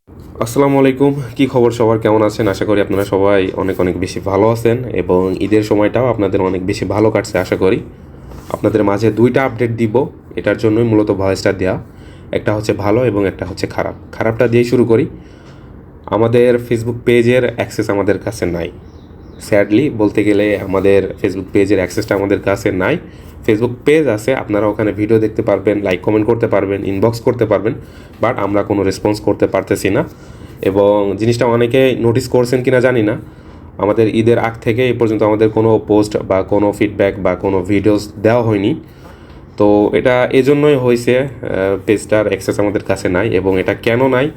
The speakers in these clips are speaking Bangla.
আসসালামু আলাইকুম। কি খবর সবার, কেমন আছেন? আশা করি আপনারা সবাই অনেক অনেক বেশি ভালো আছেন এবং ঈদের সময়টাও আপনাদের অনেক বেশি ভালো কাটছে আশা করি। আপনাদের মাঝে ২টা আপডেট দিব, এটার জন্যই মূলত ভয়েসটা দেওয়া। একটা হচ্ছে ভালো এবং একটা হচ্ছে খারাপ। খারাপটা দিয়েই শুরু করি। আমাদের ফেসবুক পেজের অ্যাক্সেস আমাদের কাছে নাই। স্যাডলি বলতে গেলে আমাদের ফেসবুক পেজের অ্যাক্সেসটা আমাদের কাছে নাই। ফেসবুক পেজ আছে, আপনারা ওখানে ভিডিও দেখতে পারবেন, লাইক কমেন্ট করতে পারবেন, ইনবক্স করতে পারবেন, বাট আমরা কোনো রেসপন্স করতে পারতেছি না। এবং জিনিসটা অনেকে নোটিস করছেন কিনা জানি না, আমাদের ঈদের আগ থেকে এই পর্যন্ত আমাদের কোনো পোস্ট বা কোনো ফিডব্যাক বা কোনো ভিডিওস দেওয়া হয়নি। তো এটা এজন্যই হয়েছে, পেজটার অ্যাক্সেস আমাদের কাছে নাই। এবং এটা কেন নাই,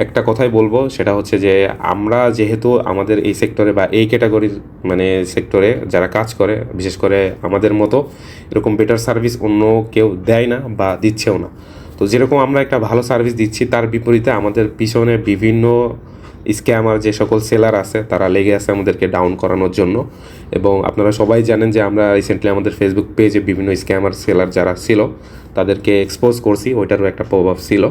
একটা কথাই বলবো, সেটা হচ্ছে যে আমরা যেহেতু আমাদের এই সেক্টরে বা এই ক্যাটাগরির মানে সেক্টরে যারা কাজ করে, বিশেষ করে আমাদের মতো এরকম বেটার সার্ভিস অন্য কেউ দেয় না বা দিচ্ছেও না। তো যেরকম আমরা একটা ভালো সার্ভিস দিচ্ছি, তার বিপরীতে আমাদের পিছনে বিভিন্ন স্ক্যামার যে সকল সেলার আছে তারা লেগে আছে আমাদেরকে ডাউন করানোর জন্য। এবং আপনারা সবাই জানেন যে আমরা রিসেন্টলি আমাদের ফেসবুক পেজে বিভিন্ন স্ক্যামার সেলার যারা ছিল তাদেরকে এক্সপোজ করছি, ওইটারও একটা প্রভাব ছিল।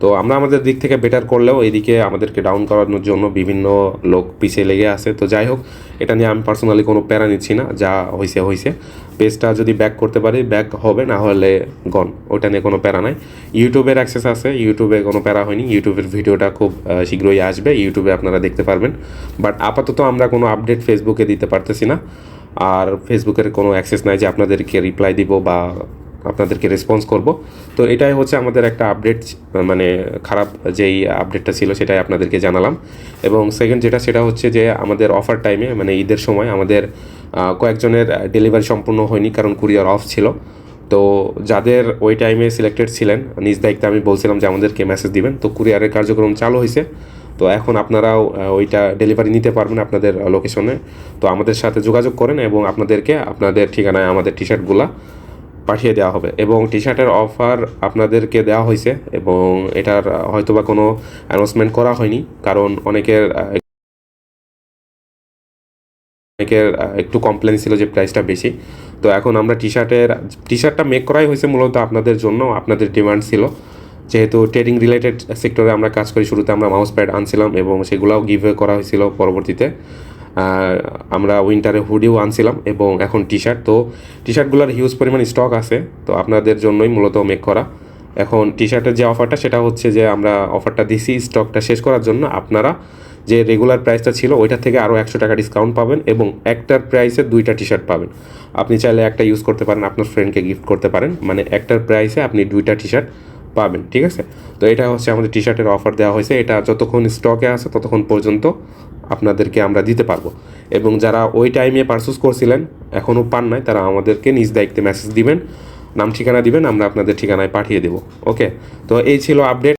তো আমরা আমাদের দিক থেকে বেটার করলেও এদিকে আমাদেরকে ডাউন করানোর জন্য বিভিন্ন লোক পিছিয়ে লেগে আছে। তো যাই হোক, এটা নিয়ে আমি পার্সোনালি কোনো প্যারা নিচ্ছি না, যা হয়েছে হয়েছে। পেজটা যদি ব্যাক করতে পারি ব্যাক হবে, না হলে গন, ওটা নিয়ে কোনো প্যারা নাই। ইউটিউবের অ্যাক্সেস আছে, ইউটিউবে কোনো প্যারা হয়নি, ইউটিউবের ভিডিওটা খুব শীঘ্রই আসবে, ইউটিউবে আপনারা দেখতে পারবেন। বাট আপাতত আমরা কোনো আপডেট ফেসবুকে দিতে পারতেছি না। আর ফেসবুকের কোনো অ্যাক্সেস নাই যে আপনাদেরকে রিপ্লাই দিব বা আপনাদেরকে রেসপন্স করব। তো এটাই হচ্ছে আমাদের একটা আপডেট, মানে খারাপ যেই আপডেটটা ছিল সেটাই আপনাদেরকে জানালাম। এবং সেকেন্ড যেটা, সেটা হচ্ছে যে আমাদের অফার টাইমে মানে ঈদের সময় আমাদের কয়েকজনের ডেলিভারি সম্পূর্ণ হয়নি, কারণ কুরিয়ার অফ ছিল। তো যাদের ওই টাইমে সিলেক্টেড ছিলেন, নিজ দায়িত্বে আমি বলছিলাম যে আমাদেরকে মেসেজ দিবেন, তো কুরিয়ারের কার্যক্রম চালু হয়েছে। তো এখন আপনারাও ওইটা ডেলিভারি নিতে পারবেন আপনাদের লোকেশনে। তো আমাদের সাথে যোগাযোগ করেন এবং আপনাদেরকে আপনাদের ঠিকানায় আমাদের টি শার্টগুলা পাঠিয়ে দেওয়া হবে। এবং টি শার্টের অফার আপনাদেরকে দেওয়া হয়েছে এবং এটার হয়তোবা কোনো অ্যানাউন্সমেন্ট করা হয়নি, কারণ অনেকের একটু কমপ্লেন ছিল যে প্রাইসটা বেশি। তো এখন আমরা টি শার্টটা মেক করাই হয়েছে মূলত আপনাদের জন্য, আপনাদের ডিমান্ড ছিল। যেহেতু ট্রেডিং রিলেটেড সেক্টরে আমরা কাজ করি, শুরুতে আমরা মাউস প্যাড আনছিলাম এবং সেগুলোও গিভওয়ে করা হয়েছিল পরবর্তীতে। আমরা উইন্টারে হুডিও আনছিলাম এবং এখন টি শার্ট। তো টি শার্টগুলোর হিউজ পরিমাণ স্টক আছে, তো আপনাদের জন্যই মূলত মেক করা। এখন টি শার্টের যে অফারটা, সেটা হচ্ছে যে আমরা অফারটা দিছি স্টকটা শেষ করার জন্য। আপনারা যে রেগুলার প্রাইসটা ছিল ওইটা থেকে আরও 100 টাকা ডিসকাউন্ট পাবেন এবং একটার প্রাইসে 2টা টি শার্ট পাবেন। আপনি চাইলে একটা ইউজ করতে পারেন, আপনার ফ্রেন্ডকে গিফট করতে পারেন, মানে একটার প্রাইসে আপনি 2টা টি শার্ট পাবেন, ঠিক আছে? তো এটা হচ্ছে আমাদের টি শার্টের অফার দেওয়া হয়েছে, এটা যতক্ষণ স্টকে আছে ততক্ষণ পর্যন্ত আপনাদেরকে আমরা দিতে পারবো। এবং যারা ওই টাইমে পারচেস করছিলেন এখনও পান নাই, তারা আমাদেরকে নিজ দায়িত্বে মেসেজ দিবেন, নাম ঠিকানা দিবেন, আমরা আপনাদের ঠিকানায় পাঠিয়ে দেবো। ওকে, তো এই ছিল আপডেট।